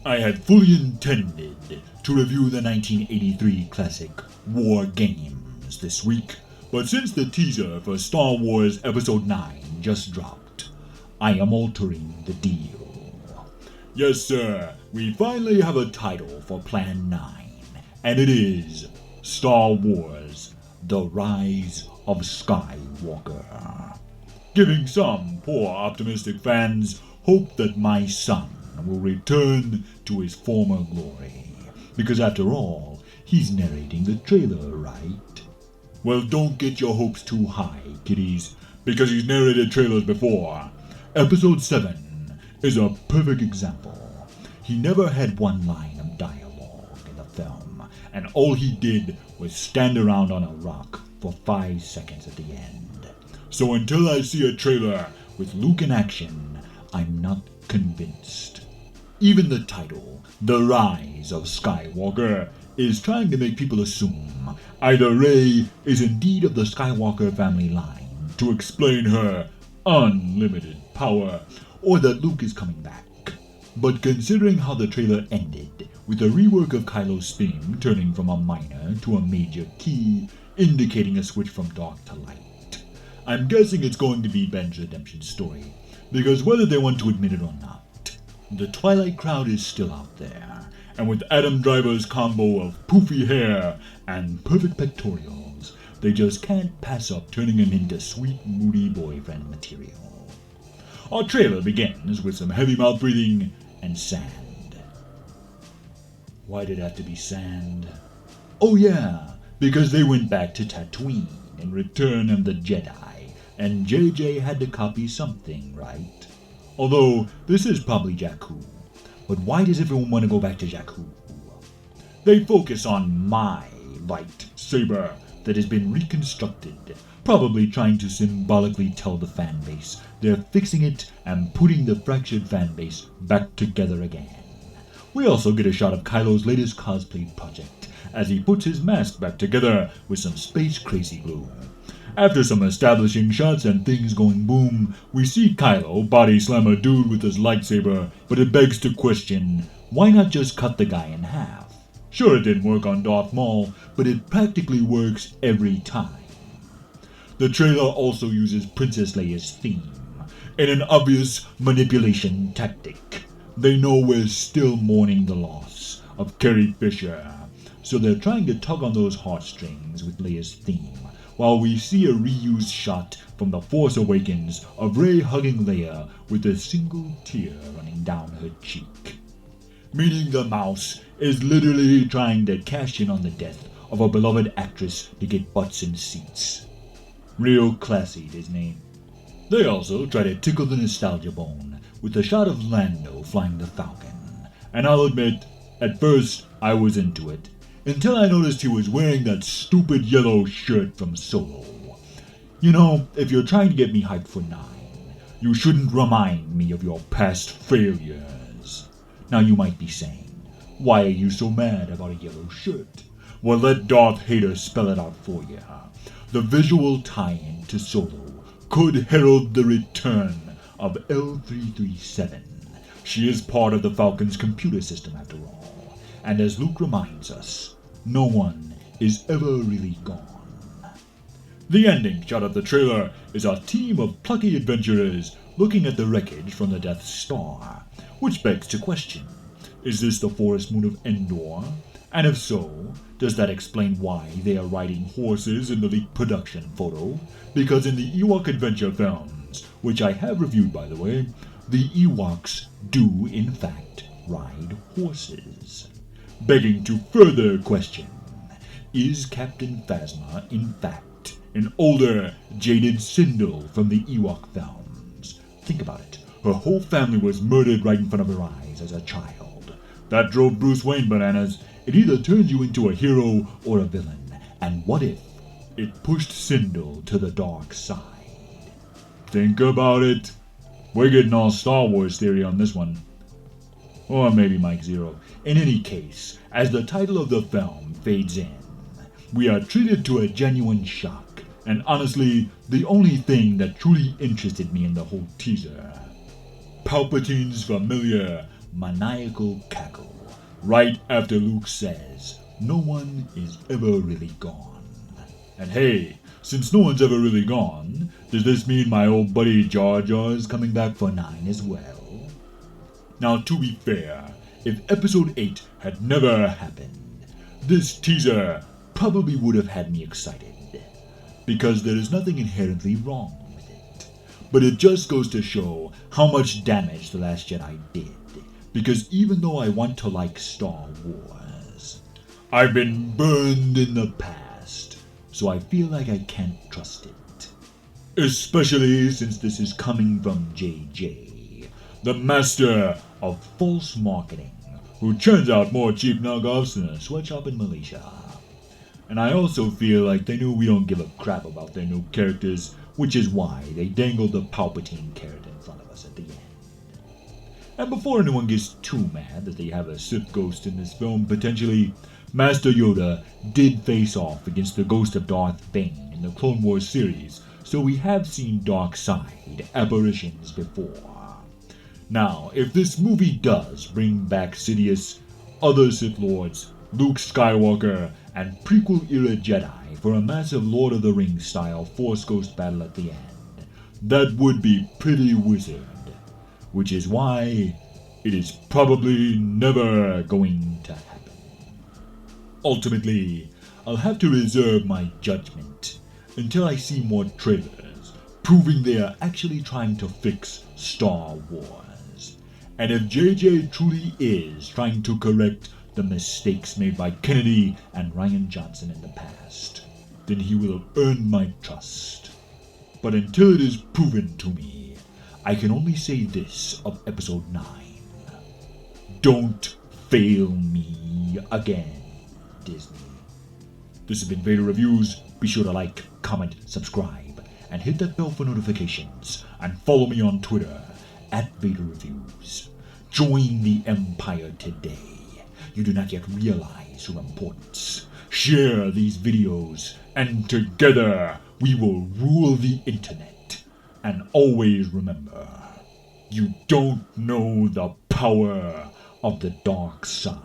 I had fully intended to review the 1983 classic War Games this week, but since the teaser for Star Wars Episode 9 just dropped, I am altering the deal. Yes, sir, we finally have a title for Plan 9, and it is Star Wars: The Rise of Skywalker, giving some poor optimistic fans hope that my son will return to his former glory, because after all, he's narrating the trailer, right? Well, don't get your hopes too high, kiddies, because he's narrated trailers before. Episode 7 is a perfect example. He never had one line of dialogue in the film, and all he did was stand around on a rock for 5 seconds at the end. So until I see a trailer with Luke in action, I'm not convinced. Even the title, The Rise of Skywalker, is trying to make people assume either Rey is indeed of the Skywalker family line to explain her unlimited power, or that Luke is coming back. But considering how the trailer ended, with a rework of Kylo's theme turning from a minor to a major key, indicating a switch from dark to light, I'm guessing it's going to be Ben's redemption story, because whether they want to admit it or not, the Twilight crowd is still out there, and with Adam Driver's combo of poofy hair and perfect pectorials, they just can't pass up turning him into sweet, moody boyfriend material. Our trailer begins with some heavy mouth breathing and sand. Why did it have to be sand? Oh yeah, because they went back to Tatooine in Return of the Jedi, and JJ had to copy something, right? Although, this is probably Jakku. But why does everyone want to go back to Jakku? They focus on my lightsaber that has been reconstructed, probably trying to symbolically tell the fanbase they're fixing it and putting the fractured fanbase back together again. We also get a shot of Kylo's latest cosplay project as he puts his mask back together with some space crazy glue. After some establishing shots and things going boom, we see Kylo body slam a dude with his lightsaber, but it begs to question, why not just cut the guy in half? Sure, it didn't work on Darth Maul, but it practically works every time. The trailer also uses Princess Leia's theme, in an obvious manipulation tactic. They know we're still mourning the loss of Carrie Fisher, so they're trying to tug on those heartstrings with Leia's theme, while we see a reused shot from The Force Awakens of Rey hugging Leia with a single tear running down her cheek. Meaning the mouse is literally trying to cash in on the death of a beloved actress to get butts in seats. Real classy, Disney. They also try to tickle the nostalgia bone with a shot of Lando flying the Falcon, and I'll admit, at first I was into it, until I noticed he was wearing that stupid yellow shirt from Solo. You know, if you're trying to get me hyped for 9, you shouldn't remind me of your past failures. Now you might be saying, why are you so mad about a yellow shirt? Well, let Darth Vader spell it out for you. The visual tie-in to Solo could herald the return of L337. She is part of the Falcon's computer system after all, and as Luke reminds us, no one is ever really gone. The ending shot of the trailer is a team of plucky adventurers looking at the wreckage from the Death Star, which begs to question, is this the forest moon of Endor? And if so, does that explain why they are riding horses in the leaked production photo? Because in the Ewok adventure films, which I have reviewed by the way, the Ewoks do in fact ride horses. Begging to further question, is Captain Phasma in fact an older, jaded Sindel from the Ewok films? Think about it. Her whole family was murdered right in front of her eyes as a child. That drove Bruce Wayne bananas. It either turns you into a hero or a villain. And what if it pushed Sindel to the dark side? Think about it. We're getting all Star Wars theory on this one. Or maybe Mike Zero. In any case, as the title of the film fades in, we are treated to a genuine shock, and honestly, the only thing that truly interested me in the whole teaser. Palpatine's familiar, maniacal cackle. right after Luke says, "No one is ever really gone." And hey, since no one's ever really gone, does this mean my old buddy Jar Jar is coming back for 9 as well? Now, to be fair, if Episode 8 had never happened, this teaser probably would have had me excited, because there is nothing inherently wrong with it. But it just goes to show how much damage The Last Jedi did, because even though I want to like Star Wars, I've been burned in the past, so I feel like I can't trust it. Especially since this is coming from JJ, the master of false marketing, who churns out more cheap knockoffs than a sweatshop in Malaysia. And I also feel like they knew we don't give a crap about their new characters, which is why they dangled the Palpatine carrot in front of us at the end. And before anyone gets too mad that they have a Sith ghost in this film, potentially, Master Yoda did face off against the ghost of Darth Bane in the Clone Wars series, so we have seen dark side apparitions before. Now, if this movie does bring back Sidious, other Sith Lords, Luke Skywalker, and prequel-era Jedi for a massive Lord of the Rings style Force Ghost battle at the end, that would be pretty wizard, which is why it is probably never going to happen. Ultimately, I'll have to reserve my judgment until I see more trailers proving they are actually trying to fix Star Wars. And if JJ truly is trying to correct the mistakes made by Kennedy and Rian Johnson in the past, then he will have earned my trust. But until it is proven to me, I can only say this of Episode 9. Don't fail me again, Disney. This has been Vader Reviews. Be sure to like, comment, subscribe, and hit that bell for notifications, and follow me on Twitter @VaderReviews. Join the Empire today. You do not yet realize your importance. Share these videos, and together we will rule the internet. And always remember, you don't know the power of the dark side.